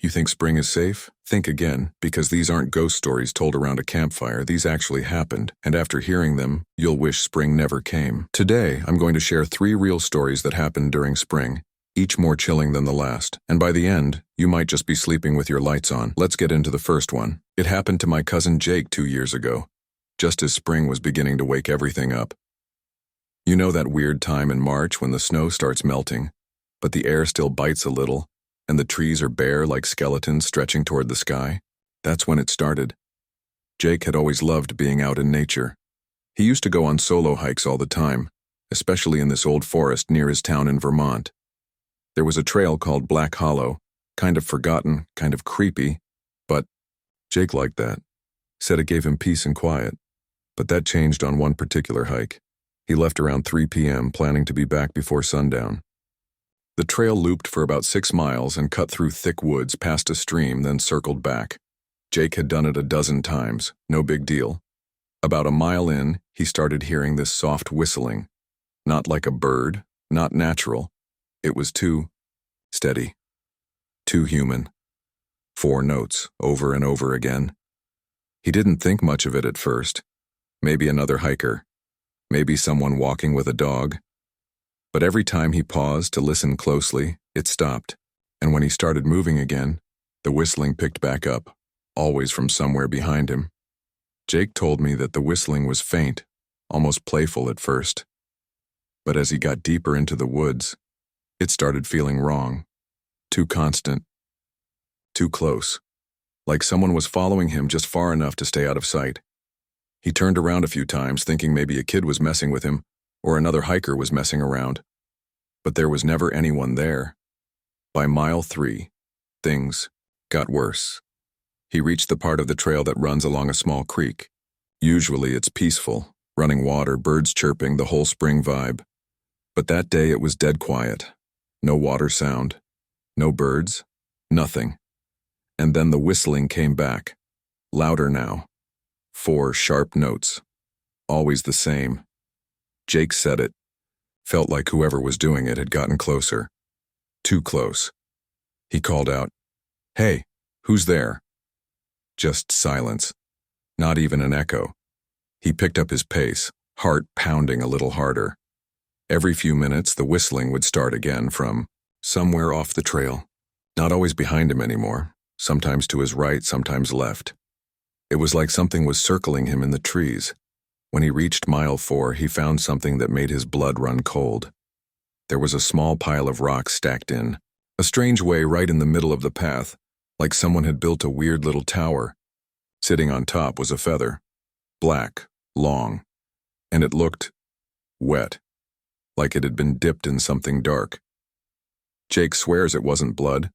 You think spring is safe? Think again, because these aren't ghost stories told around a campfire. These actually happened, and after hearing them, you'll wish spring never came. Today, I'm going to share 3 real stories that happened during spring, each more chilling than the last, and by the end, you might just be sleeping with your lights on. Let's get into the first one. It happened to my cousin Jake 2 years ago, just as spring was beginning to wake everything up. You know that weird time in March when the snow starts melting, but the air still bites a little, and the trees are bare like skeletons stretching toward the sky? That's when it started. Jake had always loved being out in nature. He used to go on solo hikes all the time, especially in this old forest near his town in Vermont. There was a trail called Black Hollow, kind of forgotten, kind of creepy, but Jake liked that. Said it gave him peace and quiet. But that changed on one particular hike. He left around 3 p.m., planning to be back before sundown. The trail looped for about 6 miles and cut through thick woods past a stream, then circled back. Jake had done it a dozen times, no big deal. About a mile in, he started hearing this soft whistling. Not like a bird, not natural. It was too steady, too human. 4 notes, over and over again. He didn't think much of it at first. Maybe another hiker. Maybe someone walking with a dog. But every time he paused to listen closely, it stopped, and when he started moving again, the whistling picked back up, always from somewhere behind him. Jake told me that the whistling was faint, almost playful at first. But as he got deeper into the woods, it started feeling wrong, too constant, too close, like someone was following him just far enough to stay out of sight. He turned around a few times, thinking maybe a kid was messing with him, or another hiker was messing around. But there was never anyone there. By mile 3, things got worse. He reached the part of the trail that runs along a small creek. Usually it's peaceful, running water, birds chirping, the whole spring vibe. But that day it was dead quiet. No water sound, no birds, nothing. And then the whistling came back, louder now. 4 sharp notes, always the same. Jake said it. Felt like whoever was doing it had gotten closer. Too close. He called out, "Hey, who's there?" Just silence. Not even an echo. He picked up his pace, heart pounding a little harder. Every few minutes, the whistling would start again from somewhere off the trail. Not always behind him anymore, sometimes to his right, sometimes left. It was like something was circling him in the trees. When he reached mile 4, he found something that made his blood run cold. There was a small pile of rocks stacked in a strange way right in the middle of the path, like someone had built a weird little tower. Sitting on top was a feather, black, long, and it looked wet, like it had been dipped in something dark. Jake swears it wasn't blood,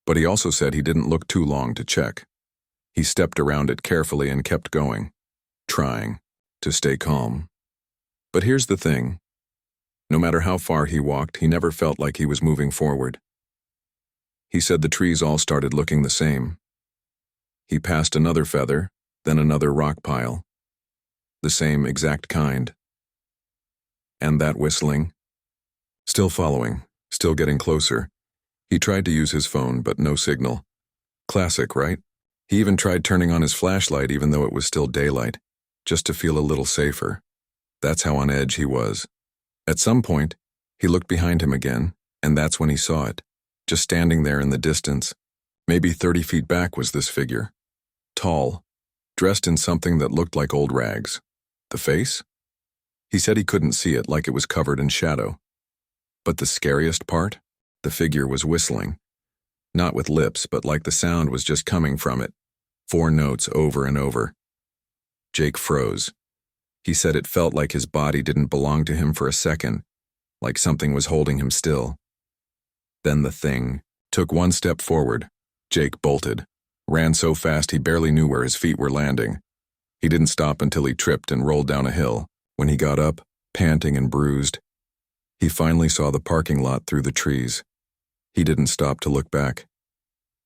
but he also said he didn't look too long to check. He stepped around it carefully and kept going, trying to stay calm. But here's the thing. No matter how far he walked, he never felt like he was moving forward. He said the trees all started looking the same. He passed another feather, then another rock pile. The same exact kind. And that whistling? Still following, still getting closer. He tried to use his phone, but no signal. Classic, right? He even tried turning on his flashlight even though it was still daylight, just to feel a little safer. That's how on edge he was. At some point, he looked behind him again, and that's when he saw it, just standing there in the distance. Maybe 30 feet back was this figure. Tall, dressed in something that looked like old rags. The face? He said he couldn't see it, like it was covered in shadow. But the scariest part? The figure was whistling. Not with lips, but like the sound was just coming from it. 4 notes over and over. Jake froze. He said it felt like his body didn't belong to him for a second, like something was holding him still. Then the thing took 1 step forward. Jake bolted, ran so fast he barely knew where his feet were landing. He didn't stop until he tripped and rolled down a hill. When he got up, panting and bruised, he finally saw the parking lot through the trees. He didn't stop to look back.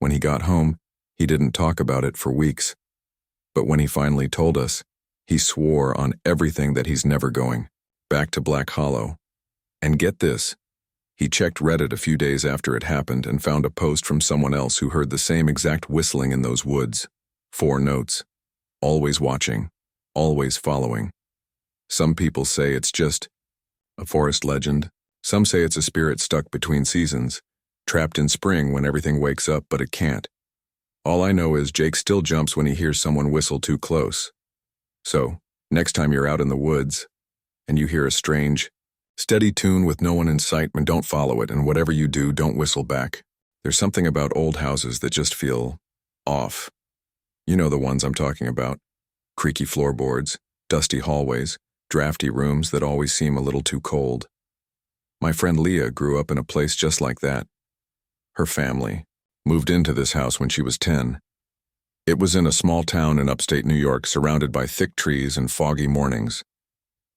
When he got home, he didn't talk about it for weeks. But when he finally told us, he swore on everything that he's never going back to Black Hollow. And get this, He checked Reddit a few days after it happened and found a post from someone else who heard the same exact whistling in those woods. 4 notes. Always watching. Always following. Some people say it's just a forest legend. Some say it's a spirit stuck between seasons, trapped in spring when everything wakes up, but it can't. All I know is Jake still jumps when he hears someone whistle too close. So, next time you're out in the woods and you hear a strange, steady tune with no one in sight, and don't follow it, and whatever you do, don't whistle back. There's something about old houses that just feel off. You know the ones I'm talking about. Creaky floorboards, dusty hallways, drafty rooms that always seem a little too cold. My friend Leah grew up in a place just like that. Her family moved into this house when she was 10. It was in a small town in upstate New York, surrounded by thick trees and foggy mornings.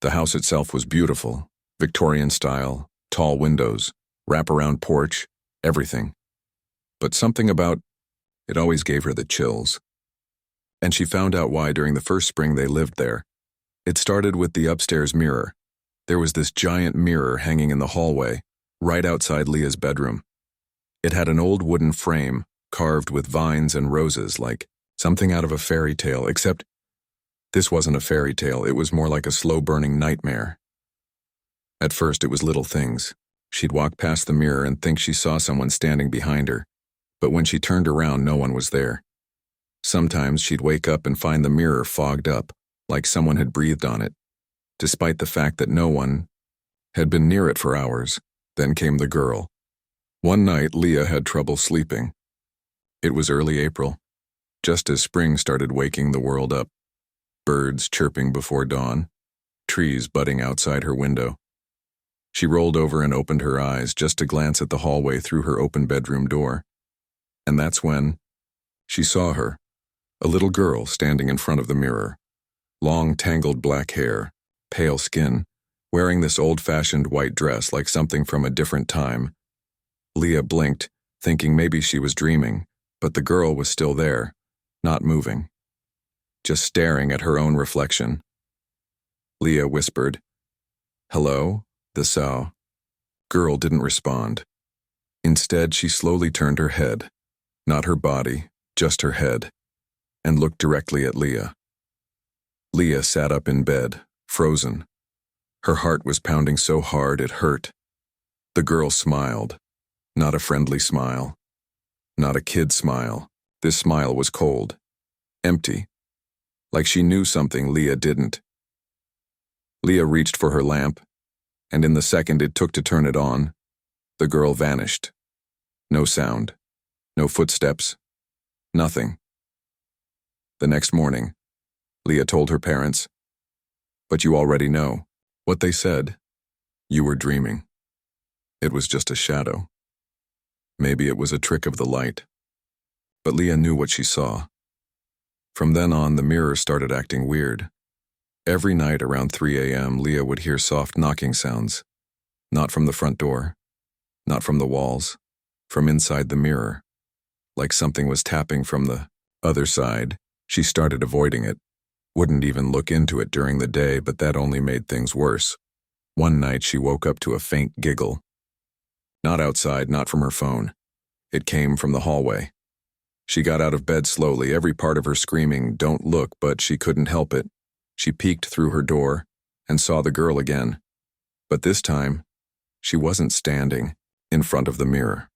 The house itself was beautiful, Victorian style, tall windows, wraparound porch, everything. But something about it always gave her the chills. And she found out why during the first spring they lived there. It started with the upstairs mirror. There was this giant mirror hanging in the hallway, right outside Leah's bedroom. It had an old wooden frame, carved with vines and roses, like something out of a fairy tale, except this wasn't a fairy tale, it was more like a slow-burning nightmare. At first it was little things. She'd walk past the mirror and think she saw someone standing behind her, but when she turned around, no one was there. Sometimes she'd wake up and find the mirror fogged up, like someone had breathed on it, despite the fact that no one had been near it for hours. Then came the girl. One night, Leah had trouble sleeping. It was early April, just as spring started waking the world up. Birds chirping before dawn, trees budding outside her window. She rolled over and opened her eyes just to glance at the hallway through her open bedroom door. And that's when she saw her, a little girl standing in front of the mirror. Long, tangled black hair, pale skin, wearing this old-fashioned white dress like something from a different time. Leah blinked, thinking maybe she was dreaming, but the girl was still there, not moving, just staring at her own reflection. Leah whispered, "Hello, the girl didn't respond. Instead, she slowly turned her head, not her body, just her head, and looked directly at Leah. Leah sat up in bed, frozen. Her heart was pounding so hard it hurt. The girl smiled, not a friendly smile, not a kid smile. This smile was cold, empty, like she knew something Leah didn't. Leah reached for her lamp, and in the second it took to turn it on, the girl vanished. No sound, no footsteps, nothing. The next morning, Leah told her parents, "But you already know." What they said, "You were dreaming. It was just a shadow. Maybe it was a trick of the light." But Leah knew what she saw. From then on, the mirror started acting weird. Every night around 3 a.m., Leah would hear soft knocking sounds. Not from the front door, not from the walls, from inside the mirror. Like something was tapping from the other side. She started avoiding it. Wouldn't even look into it during the day, but that only made things worse. One night she woke up to a faint giggle. Not outside, not from her phone. It came from the hallway. She got out of bed slowly, every part of her screaming, "Don't look," but she couldn't help it. She peeked through her door and saw the girl again. But this time, she wasn't standing in front of the mirror.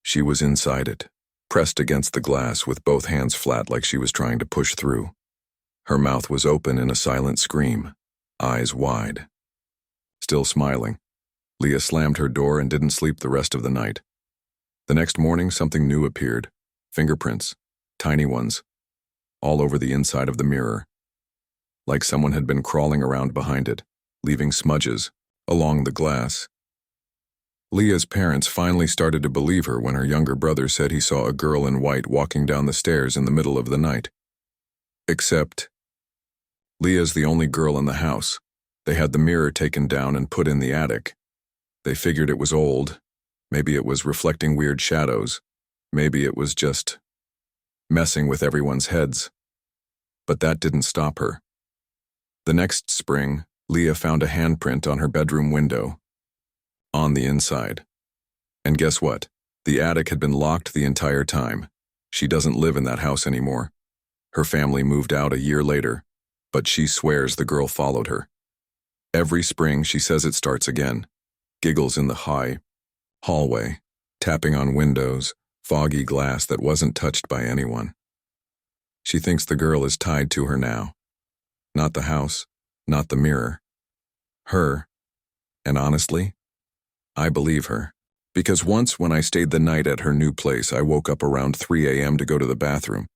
She was inside it, pressed against the glass with both hands flat like she was trying to push through. Her mouth was open in a silent scream, eyes wide. Still smiling, Leah slammed her door and didn't sleep the rest of the night. The next morning, something new appeared. Fingerprints, tiny ones, all over the inside of the mirror. Like someone had been crawling around behind it, leaving smudges along the glass. Leah's parents finally started to believe her when her younger brother said he saw a girl in white walking down the stairs in the middle of the night. Except, Leah's the only girl in the house. They had the mirror taken down and put in the attic. They figured it was old. Maybe it was reflecting weird shadows. Maybe it was just messing with everyone's heads. But that didn't stop her. The next spring, Leah found a handprint on her bedroom window. On the inside, And guess what? The attic had been locked the entire time. She doesn't live in that house anymore. Her family moved out a year later, but she swears the girl followed her. Every spring, she says it starts again. Giggles in the hallway, tapping on windows, foggy glass that wasn't touched by anyone. She thinks the girl is tied to her now. Not the house, not the mirror. Her. And honestly, I believe her. Because once when I stayed the night at her new place, I woke up around 3 a.m. to go to the bathroom.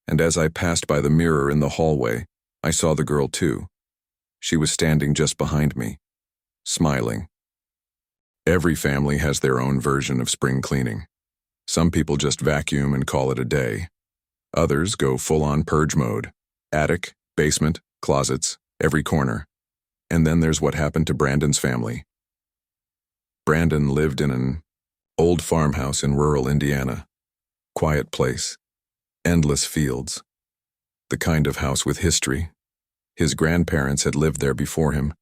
And as I passed by the mirror in the hallway, I saw the girl too. She was standing just behind me, smiling. Every family has their own version of spring cleaning. Some people just vacuum and call it a day. Others go full-on purge mode. Attic, basement, closets, every corner. And then there's what happened to Brandon's family. Brandon lived in an old farmhouse in rural Indiana. Quiet place. Endless fields. The kind of house with history. His grandparents had lived there before him,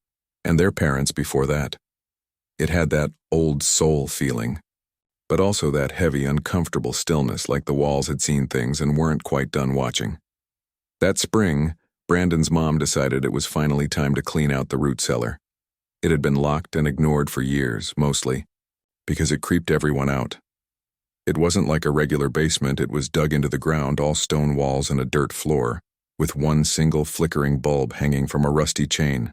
and their parents before that. It had that old soul feeling, but also that heavy, uncomfortable stillness, like the walls had seen things and weren't quite done watching. That spring, Brandon's mom decided it was finally time to clean out the root cellar. It had been locked and ignored for years, mostly, because it creeped everyone out. It wasn't like a regular basement, it was dug into the ground, all stone walls and a dirt floor, with one single flickering bulb hanging from a rusty chain.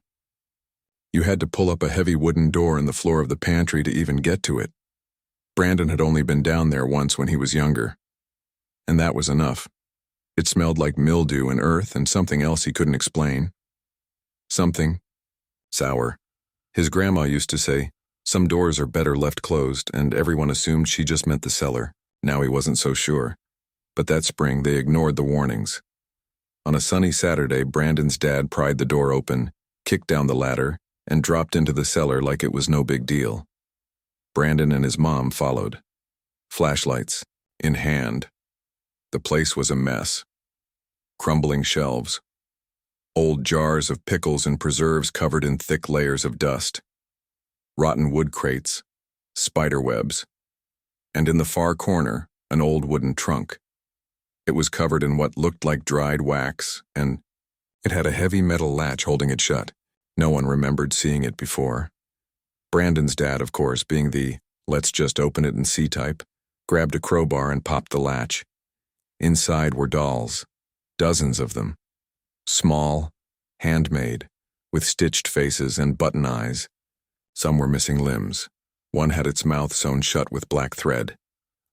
You had to pull up a heavy wooden door in the floor of the pantry to even get to it. Brandon had only been down there once when he was younger. And that was enough. It smelled like mildew and earth and something else he couldn't explain. Something sour. His grandma used to say, "Some doors are better left closed," and everyone assumed she just meant the cellar. Now he wasn't so sure. But that spring, they ignored the warnings. On a sunny Saturday, Brandon's dad pried the door open, kicked down the ladder, and dropped into the cellar like it was no big deal. Brandon and his mom followed, flashlights in hand. The place was a mess. Crumbling shelves, old jars of pickles and preserves covered in thick layers of dust, rotten wood crates, spider webs, and in the far corner, an old wooden trunk. It was covered in what looked like dried wax, and it had a heavy metal latch holding it shut. No one remembered seeing it before. Brandon's dad, of course, being the "let's just open it and see" type, grabbed a crowbar and popped the latch. Inside were dolls, dozens of them. Small, handmade, with stitched faces and button eyes. Some were missing limbs. One had its mouth sewn shut with black thread.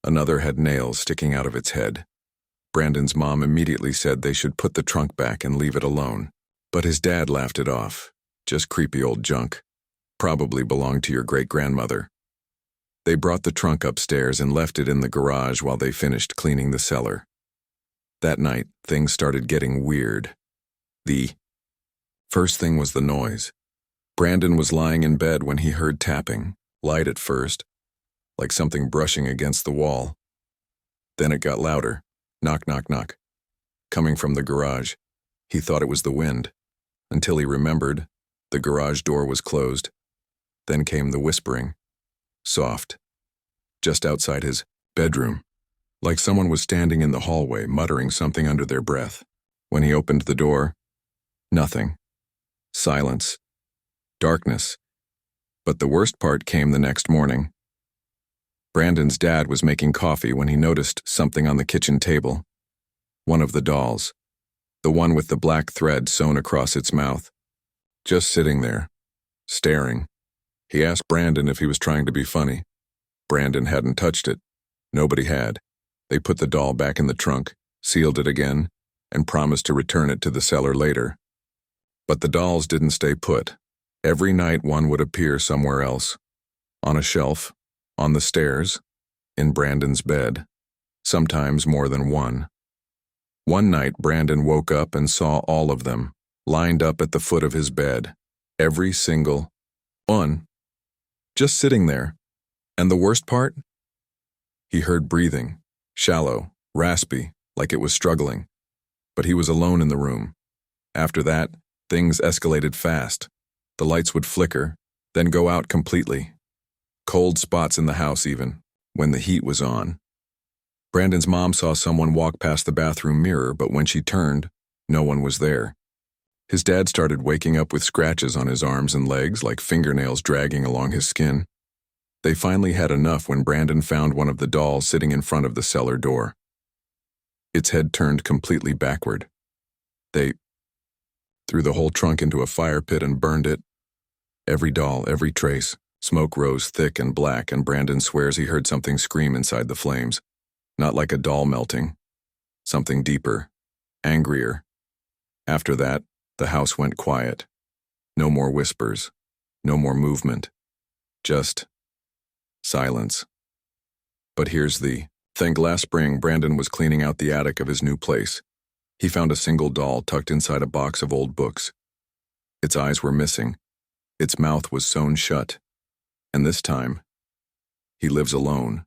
Another had nails sticking out of its head. Brandon's mom immediately said they should put the trunk back and leave it alone. But his dad laughed it off. Just creepy old junk. Probably belonged to your great-grandmother. They brought the trunk upstairs and left it in the garage while they finished cleaning the cellar. That night, things started getting weird. The first thing was the noise. Brandon was lying in bed when he heard tapping, light at first, like something brushing against the wall. Then it got louder. Knock, knock, knock. Coming from the garage. He thought it was the wind, until he remembered the garage door was closed. Then came the whispering, soft, just outside his bedroom, like someone was standing in the hallway muttering something under their breath. When he opened the door, nothing. Silence. Darkness. But the worst part came the next morning. Brandon's dad was making coffee when he noticed something on the kitchen table. One of the dolls. The one with the black thread sewn across its mouth. Just sitting there, staring. He asked Brandon if he was trying to be funny. Brandon hadn't touched it. Nobody had. They put the doll back in the trunk, sealed it again, and promised to return it to the cellar later. But the dolls didn't stay put. Every night one would appear somewhere else. On a shelf, on the stairs, in Brandon's bed. Sometimes more than one. One night Brandon woke up and saw all of them, lined up at the foot of his bed. Every single one. Just sitting there. And the worst part? He heard breathing, shallow, raspy, like it was struggling. But he was alone in the room. After that, things escalated fast. The lights would flicker, then go out completely. Cold spots in the house even, when the heat was on. Brandon's mom saw someone walk past the bathroom mirror, but when she turned, no one was there. His dad started waking up with scratches on his arms and legs like fingernails dragging along his skin. They finally had enough when Brandon found one of the dolls sitting in front of the cellar door. Its head turned completely backward. They threw the whole trunk into a fire pit and burned it. Every doll, every trace. Smoke rose thick and black, and Brandon swears he heard something scream inside the flames. Not like a doll melting. Something deeper, angrier. After that, the house went quiet. No more whispers. No more movement. Just silence. But here's the thing. Last spring, Brandon was cleaning out the attic of his new place. He found a single doll tucked inside a box of old books. Its eyes were missing. Its mouth was sewn shut. And this time, he lives alone.